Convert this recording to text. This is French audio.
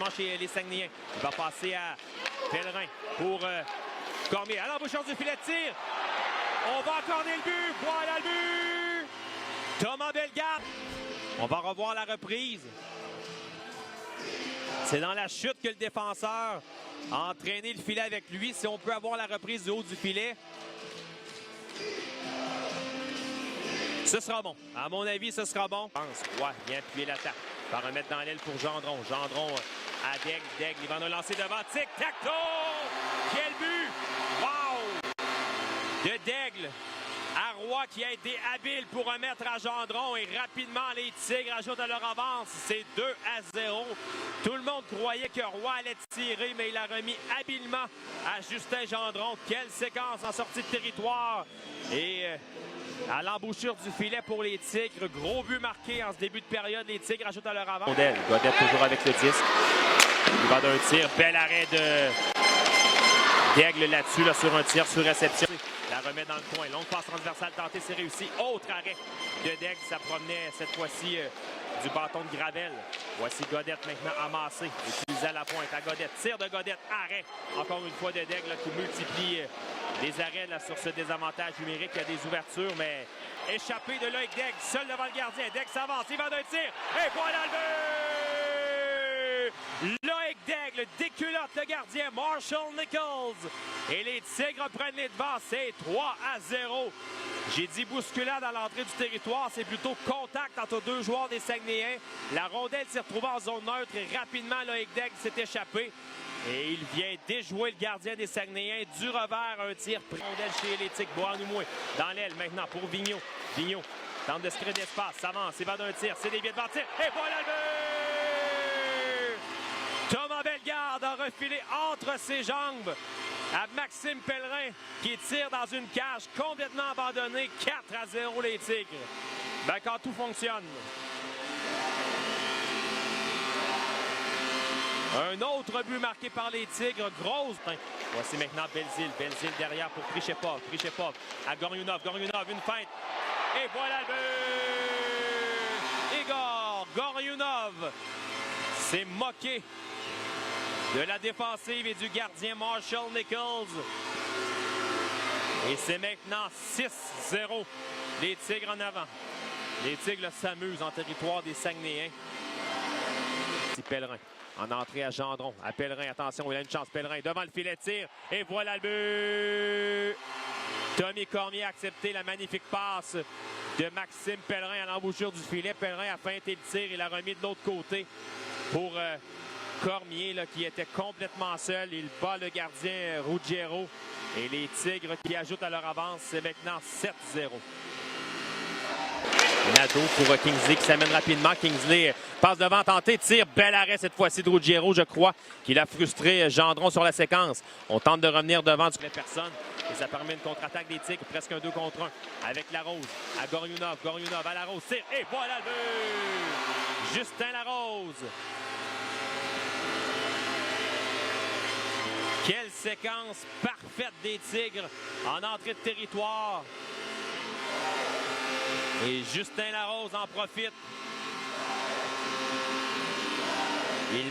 changement chez les Saguenayens. Il va passer à Pellerin pour Cormier. À l'embouchure du filet de tir. On va accorder le but. Voilà le but. Thomas Bellegarde. On va revoir la reprise. C'est dans la chute que le défenseur a entraîné le filet avec lui. Si on peut avoir la reprise du haut du filet, ce sera bon. À mon avis, ce sera bon. Roy vient appuyer l'attaque. Va remettre dans l'aile pour Gendron. Gendron à Daigle. Daigle, il va nous lancer devant. Tic-tac-toe! Quel but! Wow! De Daigle à Roy qui a été habile pour remettre à Gendron. Et rapidement, les Tigres ajoutent à leur avance. C'est 2-0. Tout le monde croyait que Roy allait tirer, mais il a remis habilement à Justin Gendron. Quelle séquence en sortie de territoire. Et à l'embouchure du filet pour les Tigres. Gros but marqué en ce début de période. Les Tigres ajoutent à leur avance. Godette toujours avec le disque. Il va d'un tir. Bel arrêt de Daigle là-dessus, sur un tir sur réception. La remet dans le coin. Longue passe transversale tentée, c'est réussi. Autre arrêt de Daigle. Ça promenait cette fois-ci du bâton de Gravel. Voici Godette maintenant amassé. Utilisé à la pointe à Godette. Tir de Godette. Arrêt. Encore une fois de Daigle qui multiplie les arrêts là, sur ce désavantage numérique. Il y a des ouvertures, mais échappé de Loïc Daigle. Seul devant le gardien. Daigle s'avance. Il va d'un tir. Et voilà le but! Loïc Daigle déculotte le gardien Marshall Nichols. Et les Tigres prennent les devants. C'est 3-0. J'ai dit bousculade à l'entrée du territoire. C'est plutôt contact entre deux joueurs des Saguenayens. La rondelle s'est retrouvée en zone neutre et rapidement Loïc Daigle s'est échappé. Et il vient déjouer le gardien des Saguenayens. Du revers, un tir. Rondelle chez les Tigres. Bois-Noumoué dans l'aile maintenant pour Vigneault. Vigneault tente de se créer d'espace. S'avance. Il va d'un tir. C'est dévié devant tir. Et voilà le but! Thomas Bellegarde a refilé entre ses jambes à Maxime Pellerin qui tire dans une cage complètement abandonnée. 4-0 les Tigres. Ben, quand tout fonctionne. Un autre but marqué par les Tigres. Grosse. Voici maintenant Belzile. Belzile derrière pour Prichepov. Prichepov à Goriounov. Goriounov, une feinte. Et voilà le but! Igor Goriounov s'est moqué de la défensive et du gardien Marshall Nichols. Et c'est maintenant 6-0. Les Tigres en avant. Les Tigres s'amusent en territoire des Saguenayens. C'est Pellerin. En entrée à Gendron. À Pellerin, attention, il a une chance. Pellerin devant le filet de tir. Et voilà le but! Tommy Cormier a accepté la magnifique passe de Maxime Pellerin à l'embouchure du filet. Pellerin a feinté le tir. Il l'a remis de l'autre côté pour Cormier là, qui était complètement seul. Il bat le gardien Ruggiero. Et les Tigres qui ajoutent à leur avance, c'est maintenant 7-0. Nadeau pour Kingsley qui s'amène rapidement. Kingsley passe devant, tenté, tire. Bel arrêt cette fois-ci de Ruggiero, je crois, qu'il a frustré Gendron sur la séquence. On tente de revenir devant du personne. Et ça permet une contre-attaque des Tigres, presque un 2 contre 1. Avec Larose à Goriounov. Goriounov à Larose, tire. Et voilà le but! Justin Larose. Quelle séquence parfaite des Tigres en entrée de territoire. Et Justin Larose en profite. Il